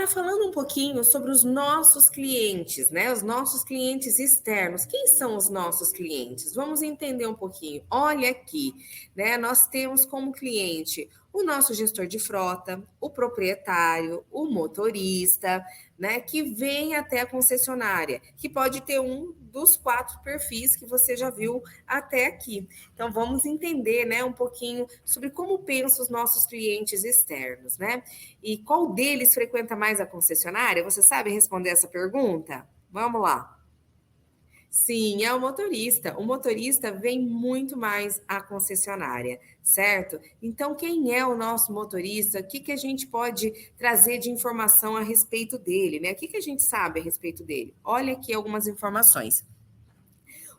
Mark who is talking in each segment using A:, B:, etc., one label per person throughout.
A: agora falando um pouquinho sobre os nossos clientes, né? Os nossos clientes externos. Quem são os nossos clientes? Vamos entender um pouquinho. Olha aqui, né? Nós temos como cliente o nosso gestor de frota, o proprietário, o motorista, né? Que vem até a concessionária, que pode ter um dos 4 perfis que você já viu até aqui. Então, vamos entender, né, um pouquinho sobre como pensam os nossos clientes externos, né? E qual deles frequenta mais a concessionária? Você sabe responder essa pergunta? Vamos lá. Sim, é o motorista. O motorista vem muito mais à concessionária, certo? Então, quem é o nosso motorista? O que que a gente pode trazer de informação a respeito dele, né? O que que a gente sabe a respeito dele? Olha aqui algumas informações.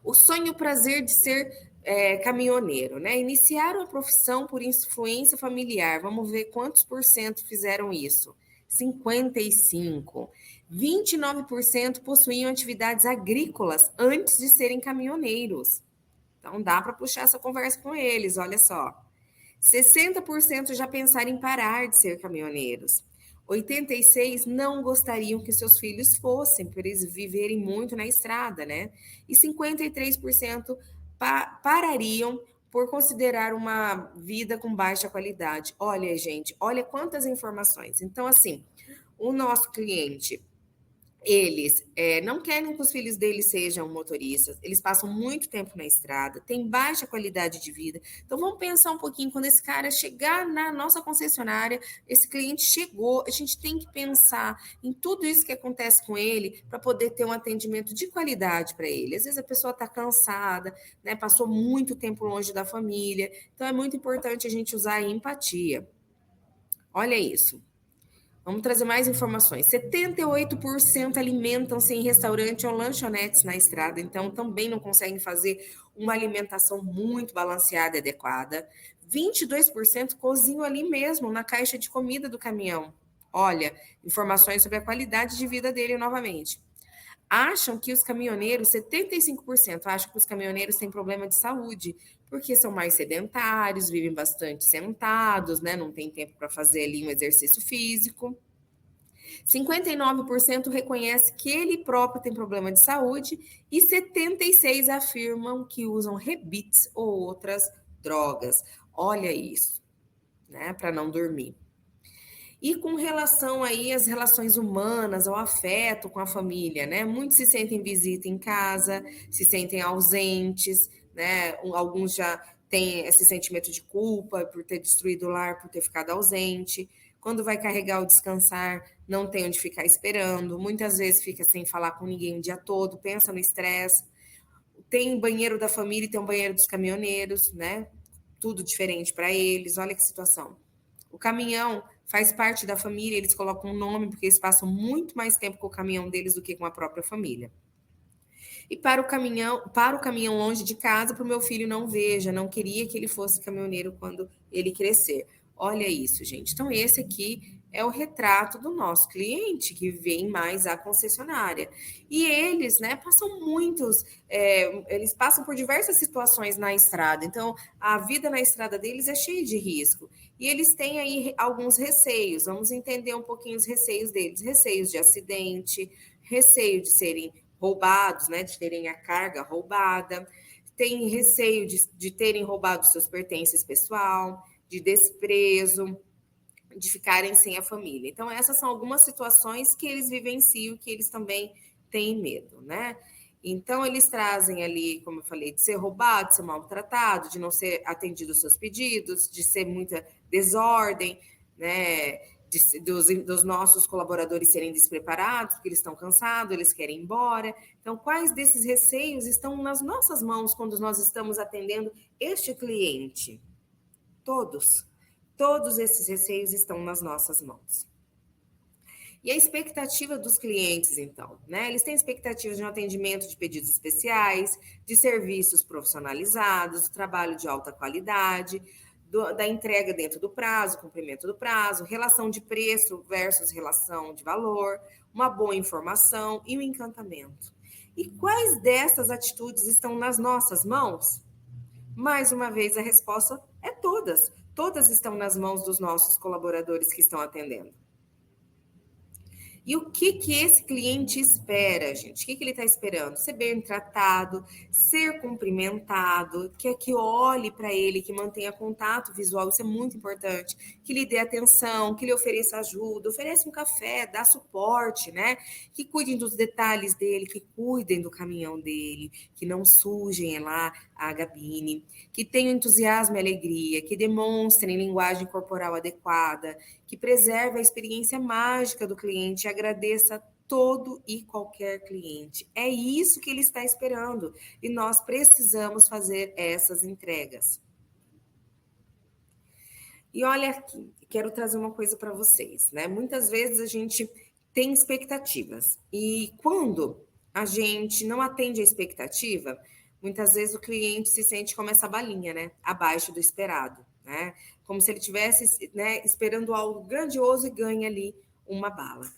A: O sonho e o prazer de ser caminhoneiro, né? Iniciaram a profissão por influência familiar. Vamos ver quantos por cento fizeram isso. 55. 29% possuíam atividades agrícolas antes de serem caminhoneiros. Então dá para puxar essa conversa com eles, olha só. 60% já pensaram em parar de ser caminhoneiros. 86 não gostariam que seus filhos fossem, por eles viverem muito na estrada, né? E 53% parariam por considerar uma vida com baixa qualidade. Olha, gente, olha quantas informações. Então, assim, o nosso cliente eles não querem que os filhos deles sejam motoristas, eles passam muito tempo na estrada, têm baixa qualidade de vida. Então, vamos pensar um pouquinho, quando esse cara chegar na nossa concessionária, esse cliente chegou, a gente tem que pensar em tudo isso que acontece com ele para poder ter um atendimento de qualidade para ele. Às vezes a pessoa está cansada, né, passou muito tempo longe da família, então é muito importante a gente usar a empatia. Olha isso. Vamos trazer mais informações. 78% alimentam-se em restaurante ou lanchonetes na estrada, então também não conseguem fazer uma alimentação muito balanceada e adequada. 22% cozinham ali mesmo, na caixa de comida do caminhão. Olha, informações sobre a qualidade de vida dele novamente. Acham que os caminhoneiros, 75% acham que os caminhoneiros têm problema de saúde, porque são mais sedentários, vivem bastante sentados, né? Não tem tempo para fazer ali um exercício físico. 59% reconhece que ele próprio tem problema de saúde e 76% afirmam que usam rebites ou outras drogas. Olha isso, né? Para não dormir. E com relação aí às relações humanas, ao afeto com a família, né? Muitos se sentem visita em casa, se sentem ausentes, né? Alguns já têm esse sentimento de culpa por ter destruído o lar, por ter ficado ausente. Quando vai carregar ou descansar, não tem onde ficar esperando. Muitas vezes fica sem falar com ninguém o dia todo, pensa no estresse. Tem banheiro da família e tem um banheiro dos caminhoneiros, né? Tudo diferente para eles. Olha que situação. O caminhão faz parte da família, eles colocam um nome porque eles passam muito mais tempo com o caminhão deles do que com a própria família. E para o caminhão longe de casa, para o meu filho não veja, não queria que ele fosse caminhoneiro quando ele crescer. Olha isso, gente. Então, esse aqui é o retrato do nosso cliente que vem mais à concessionária. E eles, né, passam eles passam por diversas situações na estrada. Então, a vida na estrada deles é cheia de risco. E eles têm aí alguns receios. Vamos entender um pouquinho os receios deles. Receios de acidente, receio de serem roubados, né, de terem a carga roubada, tem receio de terem roubado seus pertences pessoal, de desprezo, de ficarem sem a família. Então, essas são algumas situações que eles vivenciam, que eles também têm medo, né? Então, eles trazem ali, como eu falei, de ser roubado, de ser maltratado, de não ser atendido os seus pedidos, de ser muita desordem, né? Dos nossos colaboradores serem despreparados, porque eles estão cansados, eles querem ir embora. Então, quais desses receios estão nas nossas mãos quando nós estamos atendendo este cliente? Todos. Todos esses receios estão nas nossas mãos. E a expectativa dos clientes, então, né? Eles têm expectativas de um atendimento de pedidos especiais, de serviços profissionalizados, trabalho de alta qualidade, da entrega dentro do prazo, cumprimento do prazo, relação de preço versus relação de valor, uma boa informação e o encantamento. E quais dessas atitudes estão nas nossas mãos? Mais uma vez, a resposta é todas. Todas estão nas mãos dos nossos colaboradores que estão atendendo. E o que que esse cliente espera, gente? O que que ele está esperando? Ser bem tratado, ser cumprimentado, que olhe para ele, que mantenha contato visual, isso é muito importante, que lhe dê atenção, que lhe ofereça ajuda, ofereça um café, dá suporte, né? Que cuidem dos detalhes dele, que cuidem do caminhão dele, que não sujem lá a cabine, que tenham entusiasmo e alegria, que demonstrem linguagem corporal adequada, que preserve a experiência mágica do cliente e agradeça todo e qualquer cliente. É isso que ele está esperando e nós precisamos fazer essas entregas. E olha aqui, quero trazer uma coisa para vocês, né? Muitas vezes a gente tem expectativas e quando a gente não atende a expectativa, muitas vezes o cliente se sente como essa balinha, né? Abaixo do esperado, né? Como se ele tivesse, né, esperando algo grandioso e ganha ali uma bala.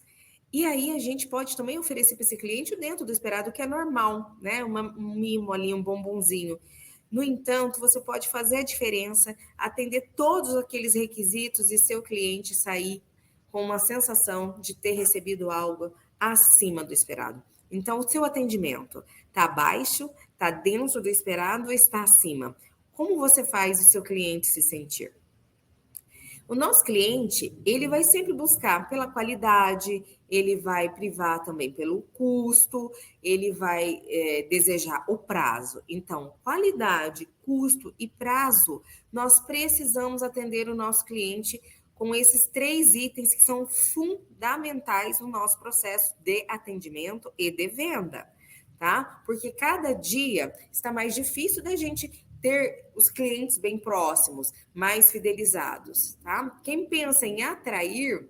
A: E aí a gente pode também oferecer para esse cliente o dentro do esperado, que é normal, né? Um mimo ali, um bombonzinho. No entanto, você pode fazer a diferença, atender todos aqueles requisitos e seu cliente sair com uma sensação de ter recebido algo acima do esperado. Então, o seu atendimento está abaixo, está dentro do esperado ou está acima? Como você faz o seu cliente se sentir? O nosso cliente, ele vai sempre buscar pela qualidade, ele vai privar também pelo custo, ele vai desejar o prazo. Então, qualidade, custo e prazo, nós precisamos atender o nosso cliente com esses 3 itens que são fundamentais no nosso processo de atendimento e de venda, tá? Porque cada dia está mais difícil da gente ter os clientes bem próximos, mais fidelizados, tá? Quem pensa em atrair,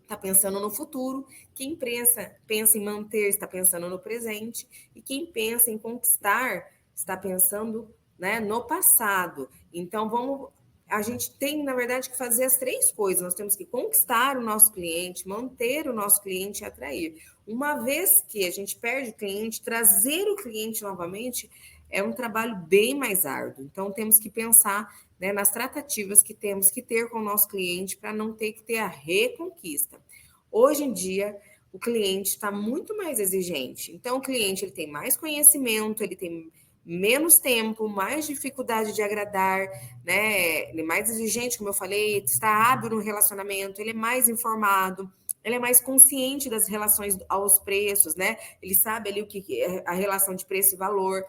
A: está pensando no futuro. Quem pensa em manter, está pensando no presente. E quem pensa em conquistar, está pensando, né, no passado. Então, a gente tem, na verdade, que fazer as 3 coisas. Nós temos que conquistar o nosso cliente, manter o nosso cliente e atrair. Uma vez que a gente perde o cliente, trazer o cliente novamente é um trabalho bem mais árduo. Então, temos que pensar, né, nas tratativas que temos que ter com o nosso cliente para não ter que ter a reconquista. Hoje em dia, o cliente está muito mais exigente. Então, o cliente ele tem mais conhecimento, ele tem menos tempo, mais dificuldade de agradar, né? Ele é mais exigente, como eu falei, está hábil no relacionamento, ele é mais informado, ele é mais consciente das relações aos preços, né? Ele sabe ali o que é a relação de preço e valor,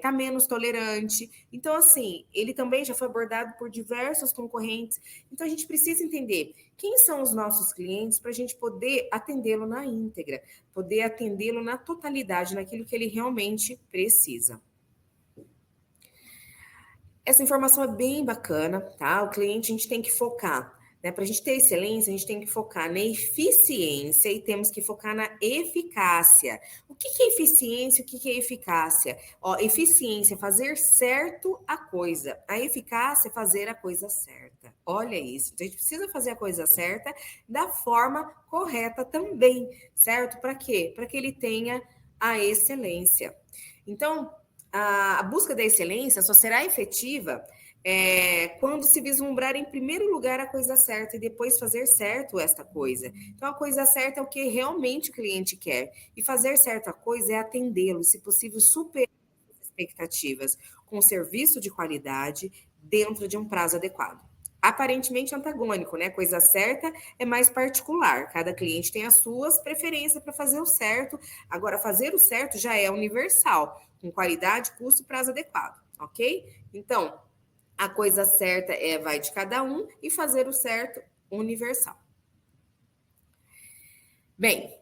A: tá menos tolerante. Então, assim, ele também já foi abordado por diversos concorrentes. Então, a gente precisa entender quem são os nossos clientes para a gente poder atendê-lo na íntegra, poder atendê-lo na totalidade, naquilo que ele realmente precisa. Essa informação é bem bacana, tá? O cliente a gente tem que focar, né? Para a gente ter excelência, a gente tem que focar na eficiência e temos que focar na eficácia. O que é eficiência? O que é eficácia? Ó, eficiência é fazer certo a coisa. A eficácia é fazer a coisa certa. Olha isso. Então, a gente precisa fazer a coisa certa da forma correta também, certo? Para quê? Para que ele tenha a excelência. Então, a busca da excelência só será efetiva quando se vislumbrar em primeiro lugar a coisa certa e depois fazer certo esta coisa. Então, a coisa certa é o que realmente o cliente quer. E fazer certo a coisa é atendê-lo, se possível, superar as expectativas, com serviço de qualidade, dentro de um prazo adequado. Aparentemente antagônico, né? Coisa certa é mais particular. Cada cliente tem as suas preferências para fazer o certo. Agora, fazer o certo já é universal, com qualidade, custo e prazo adequado, ok? Então, a coisa certa vai de cada um e fazer o certo universal. Bem,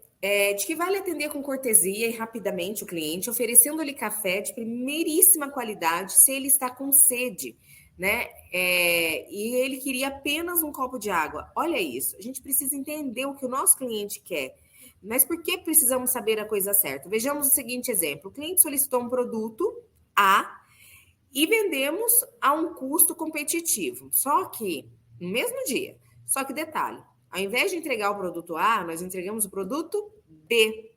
A: de que vale atender com cortesia e rapidamente o cliente, oferecendo-lhe café de primeiríssima qualidade se ele está com sede, né? E ele queria apenas um copo de água. Olha isso, a gente precisa entender o que o nosso cliente quer. Mas por que precisamos saber a coisa certa? Vejamos o seguinte exemplo: o cliente solicitou um produto A e vendemos a um custo competitivo. Só que, no mesmo dia, só que detalhe, ao invés de entregar o produto A, nós entregamos o produto B.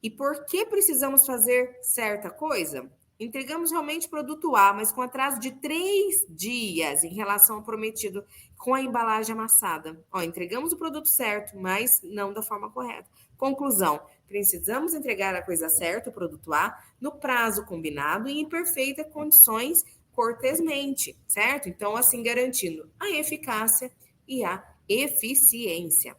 A: E por que precisamos fazer certa coisa? Entregamos realmente produto A, mas com atraso de 3 dias em relação ao prometido com a embalagem amassada. Ó, entregamos o produto certo, mas não da forma correta. Conclusão: precisamos entregar a coisa certa, o produto A, no prazo combinado e em perfeitas condições, cortesmente, certo? Então, assim, garantindo a eficácia e a eficiência.